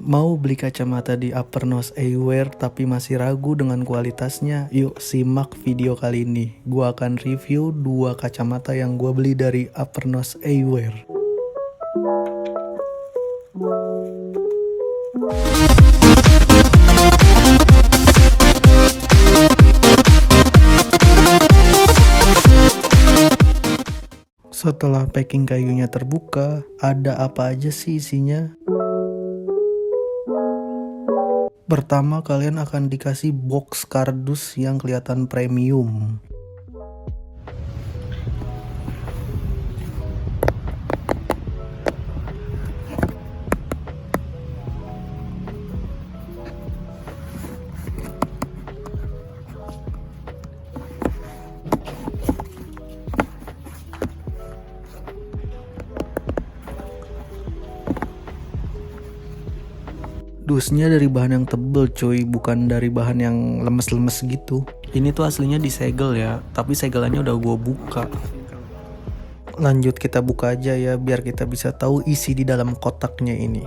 Mau beli kacamata di Upper Nose Eyewear tapi masih ragu dengan kualitasnya? Yuk simak video kali ini. Gua akan review 2 kacamata yang gua beli dari Upper Nose Eyewear. Setelah packing kayunya terbuka, ada apa aja sih isinya? Pertama, kalian akan dikasih box kardus yang kelihatan premium. Dusnya dari bahan yang tebel cuy, bukan dari bahan yang lemes-lemes gitu. Ini tuh aslinya disegel ya, tapi segelannya udah gue buka. Lanjut kita buka aja ya, biar kita bisa tahu isi di dalam kotaknya ini.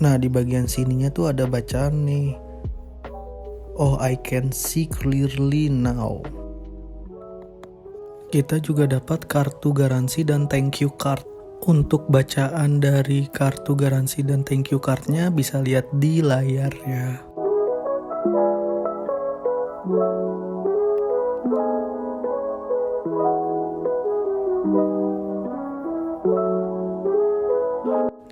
Nah, di bagian sininya tuh ada bacaan nih. Oh, I can see clearly now. Kita juga dapat kartu garansi dan thank you card. Untuk bacaan dari kartu garansi dan thank you cardnya bisa lihat di layar ya.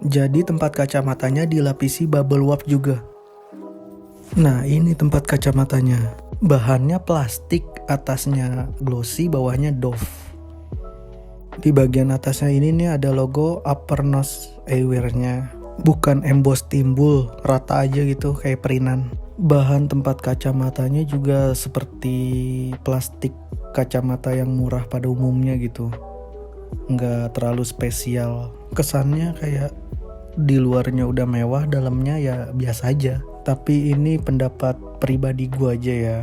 Jadi tempat kacamatanya dilapisi bubble wrap juga. Nah, ini tempat kacamatanya. Bahannya plastik, atasnya glossy, bawahnya doff. Di bagian atasnya ini nih ada logo Upper Nose Eyewear-nya. Bukan emboss timbul, rata aja gitu kayak perinan. Bahan tempat kacamatanya juga seperti plastik kacamata yang murah pada umumnya gitu. Nggak terlalu spesial. Kesannya kayak di luarnya udah mewah, dalamnya ya biasa aja. Tapi ini pendapat pribadi gue aja ya.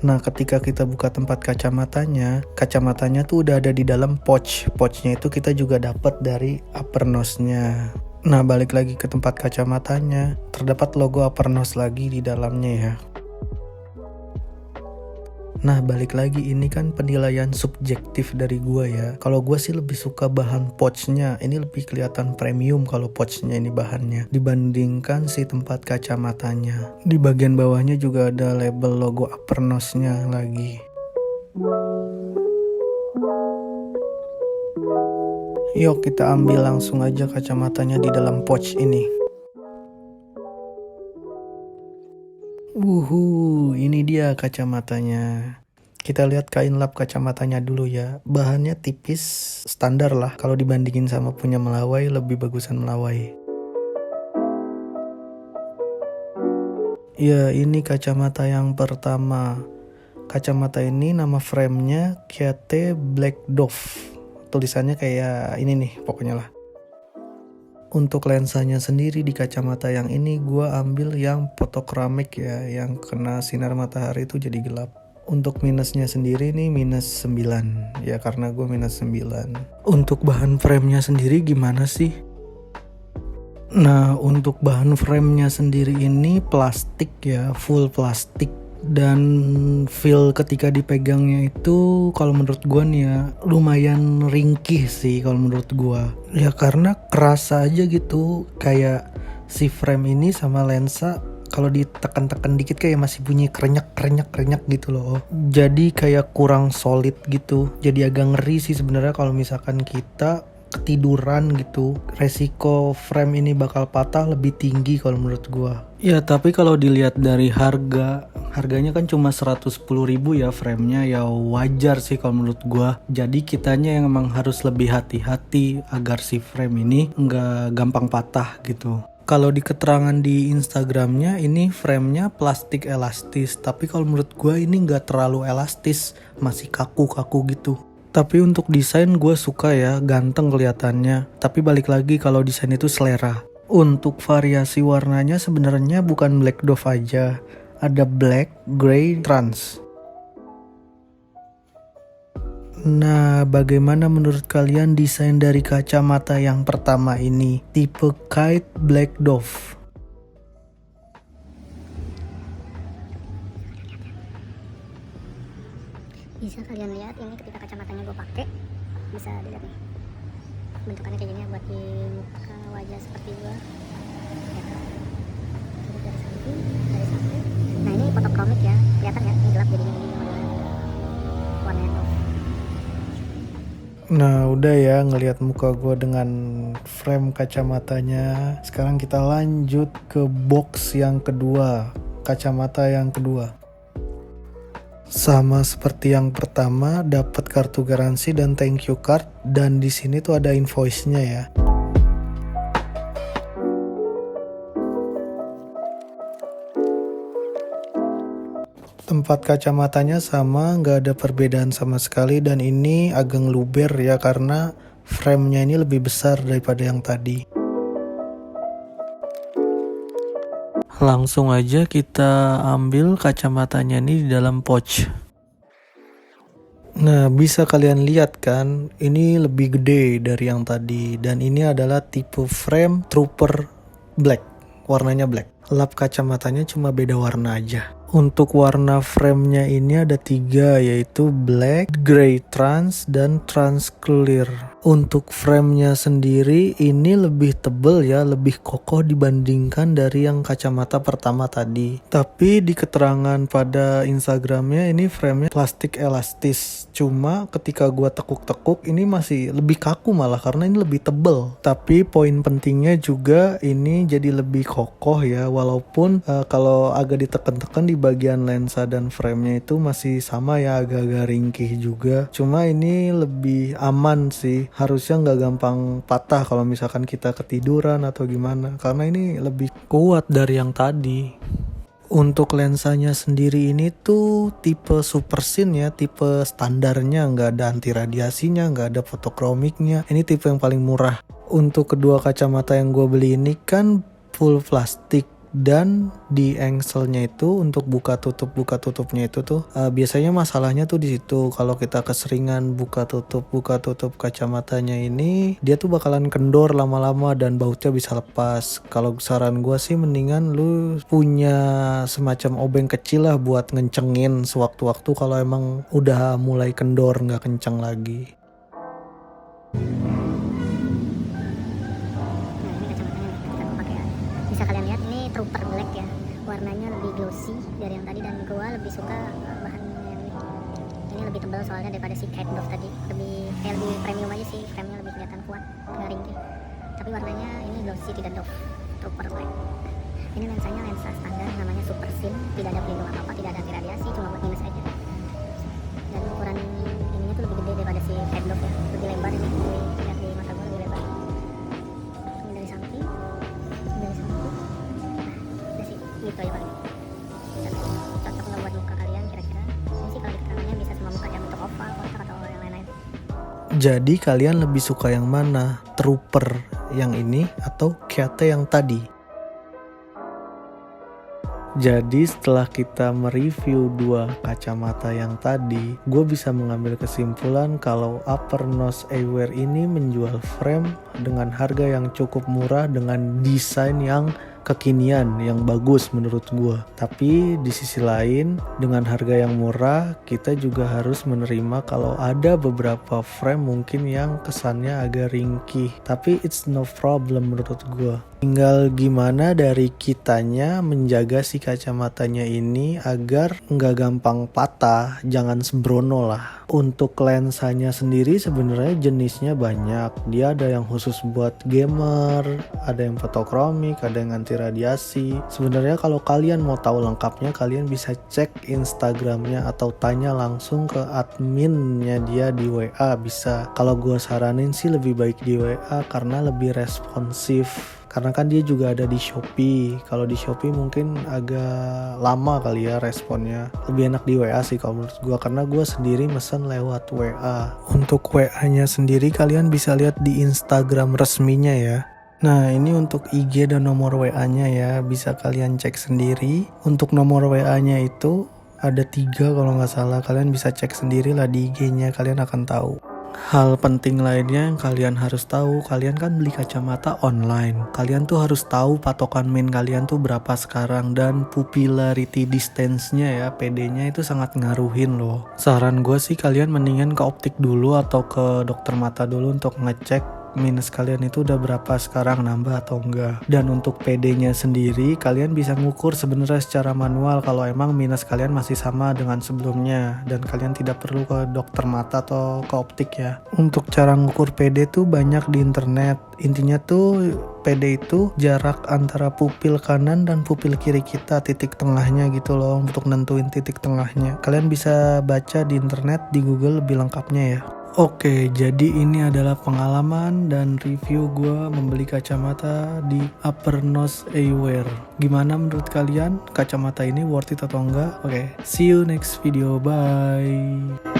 Nah, ketika kita buka tempat kacamatanya tuh udah ada di dalam pouch. Pouchnya itu kita juga dapat dari Upper Nose-nya. Nah, balik lagi ke tempat kacamatanya, terdapat logo Upper Nose lagi di dalamnya ya. Nah, balik lagi, ini kan penilaian subjektif dari gua ya. Kalau gua sih lebih suka bahan pouchnya. Ini lebih kelihatan premium kalau pouchnya ini bahannya dibandingkan si tempat kacamatanya. Di bagian bawahnya juga ada label logo Upper Nose-nya lagi. Yuk kita ambil langsung aja kacamatanya di dalam pouch ini. Ini dia kacamatanya. Kita lihat kain lap kacamatanya dulu ya. Bahannya tipis, standar lah. Kalau dibandingin sama punya Melawai, lebih bagusan Melawai. Ya, ini kacamata yang pertama. Kacamata ini nama framenya Kiate Black Dove. Tulisannya kayak ini nih pokoknya lah. Untuk lensanya sendiri di kacamata yang ini gue ambil yang photochronic ya, yang kena sinar matahari itu jadi gelap. Untuk minusnya sendiri nih minus 9 ya, karena gue minus 9. Untuk bahan framenya sendiri gimana sih? Nah, untuk bahan framenya sendiri ini plastik ya, full plastik. Dan feel ketika dipegangnya itu kalau menurut gua nih ya lumayan ringkih sih kalau menurut gua. Ya karena kerasa aja gitu, kayak si frame ini sama lensa kalau ditekan-tekan dikit kayak masih bunyi krenyak gitu loh. Jadi kayak kurang solid gitu. Jadi agak ngeri sih sebenarnya kalau misalkan kita ketiduran gitu, resiko frame ini bakal patah lebih tinggi kalau menurut gua. Ya tapi kalau dilihat dari harganya kan cuma 110.000 ya framenya, ya wajar sih kalau menurut gua. Jadi kitanya yang emang harus lebih hati-hati agar si frame ini nggak gampang patah gitu. Kalau di keterangan di Instagramnya ini framenya plastik elastis, tapi kalau menurut gua ini nggak terlalu elastis, masih kaku-kaku gitu. Tapi untuk desain gue suka ya, ganteng kelihatannya. Tapi balik lagi kalau desain itu selera. Untuk variasi warnanya sebenarnya bukan black dove aja. Ada black, grey, trans. Nah, bagaimana menurut kalian desain dari kacamata yang pertama ini? Tipe Kite Black Dove. Bisa kalian lihat ini ketika kacamatanya gue pakai, bisa dilihat nih bentukannya kayak gini ya, buat di muka wajah seperti gue ya kan. Jadi dari samping, nah ini fotokromik ya, kelihatan ya, ini gelap jadinya, ini warnanya tuh. Nah udah ya ngelihat muka gue dengan frame kacamatanya. Sekarang kita lanjut ke box yang kedua, kacamata yang kedua. Sama seperti yang pertama, dapat kartu garansi dan thank you card, dan di sini tuh ada invoice-nya ya. Tempat kacamatanya sama, nggak ada perbedaan sama sekali, dan ini agak ngeluber ya karena frame-nya ini lebih besar daripada yang tadi. Langsung aja kita ambil kacamatanya ini di dalam pouch. Nah, bisa kalian lihat kan, ini lebih gede dari yang tadi, dan ini adalah tipe frame Trooper Black, warnanya black. Lap kacamatanya cuma beda warna aja. Untuk warna frame-nya ini ada 3, yaitu black, grey trans, dan trans clear. Untuk frame-nya sendiri ini lebih tebal ya, lebih kokoh dibandingkan dari yang kacamata pertama tadi. Tapi di keterangan pada Instagramnya ini frame-nya plastik elastis. Cuma ketika gua tekuk-tekuk ini masih lebih kaku malah karena ini lebih tebal. Tapi poin pentingnya juga ini jadi lebih kokoh ya, walaupun kalau agak ditekan-tekan di bagian lensa dan frame-nya itu masih sama ya, agak-agak ringkih juga. Cuma ini lebih aman sih. Harusnya nggak gampang patah kalau misalkan kita ketiduran atau gimana, karena ini lebih kuat dari yang tadi. Untuk lensanya sendiri ini tuh tipe super scene ya, tipe standarnya, nggak ada anti radiasinya, nggak ada fotokromiknya. Ini tipe yang paling murah. Untuk kedua kacamata yang gue beli ini kan full plastik, dan di engselnya itu untuk buka tutupnya itu tuh biasanya masalahnya tuh di situ. Kalau kita keseringan buka tutup kacamatanya ini, dia tuh bakalan kendor lama-lama dan bautnya bisa lepas. Kalau saran gue sih mendingan lu punya semacam obeng kecil lah buat ngencengin sewaktu-waktu kalau emang udah mulai kendor nggak kenceng lagi. Bisa kalian lihat ini Trooper Black ya, warnanya lebih glossy dari yang tadi, dan gua lebih suka bahan yang ini lebih tebal soalnya daripada si Kite Dove tadi. Lebih premium aja sih, frame-nya lebih kelihatan kuat, nggak ringkih. Tapi warnanya ini glossy, tidak Dove. Trooper Black. Ini lensanya lensa standar, namanya Super Scene, tidak ada pelindung apa-apa, tidak ada anti radiasi, cuma buat minus aja. Dan ukuran ininya tuh lebih gede daripada si Kite Dove ya, lebih lebar ini, lihat di mata gua lebih lebar. Ini dari samping. Gitu aja paling cocok nggak buat muka kalian kira-kira. Ini sih kalau di keterangannya bisa semua muka, yang bentuk oval, kotak, atau yang lain-lain. Jadi kalian lebih suka yang mana? Trooper yang ini atau Kite yang tadi? Jadi setelah kita mereview dua kacamata yang tadi, gue bisa mengambil kesimpulan kalau Upper Nose Eyewear ini menjual frame dengan harga yang cukup murah dengan desain yang kekinian, yang bagus menurut gue. Tapi di sisi lain, dengan harga yang murah, kita juga harus menerima kalau ada beberapa frame mungkin yang kesannya agak ringkih. Tapi it's no problem menurut gue. Tinggal gimana dari kitanya menjaga si kacamatanya ini agar nggak gampang patah, jangan sembrono lah. Untuk lensanya sendiri sebenarnya jenisnya banyak. Dia ada yang khusus buat gamer, ada yang fotokromik, ada yang anti radiasi. Sebenarnya kalau kalian mau tahu lengkapnya, kalian bisa cek Instagramnya atau tanya langsung ke adminnya dia di WA bisa. Kalau gue saranin sih lebih baik di WA karena lebih responsif. Karena kan dia juga ada di Shopee. Kalau di Shopee mungkin agak lama kali ya responnya. Lebih enak di WA sih kalau menurut gue, karena gue sendiri mesen lewat WA. Untuk WA-nya sendiri kalian bisa lihat di Instagram resminya ya. Nah ini untuk IG dan nomor WA-nya ya, bisa kalian cek sendiri. Untuk nomor WA-nya itu Ada 3 kalau nggak salah. Kalian bisa cek sendiri lah di IG-nya, kalian akan tahu. Hal penting lainnya yang kalian harus tahu, kalian kan beli kacamata online. Kalian tuh harus tahu patokan min kalian tuh berapa sekarang, dan pupillarity distance-nya ya, PD-nya itu sangat ngaruhin loh. Saran gue sih kalian mendingan ke optik dulu atau ke dokter mata dulu untuk ngecek minus kalian itu udah berapa sekarang, nambah atau enggak. Dan untuk PD-nya sendiri kalian bisa ngukur sebenarnya secara manual kalau emang minus kalian masih sama dengan sebelumnya, dan kalian tidak perlu ke dokter mata atau ke optik ya. Untuk cara ngukur PD tuh banyak di internet. Intinya tuh PD itu jarak antara pupil kanan dan pupil kiri kita, titik tengahnya gitu loh, untuk nentuin titik tengahnya. Kalian bisa baca di internet, di Google lebih lengkapnya ya. Oke, jadi ini adalah pengalaman dan review gue membeli kacamata di Upper Nose Eyewear. Gimana menurut kalian? Kacamata ini worth it atau enggak? Oke, see you next video, bye.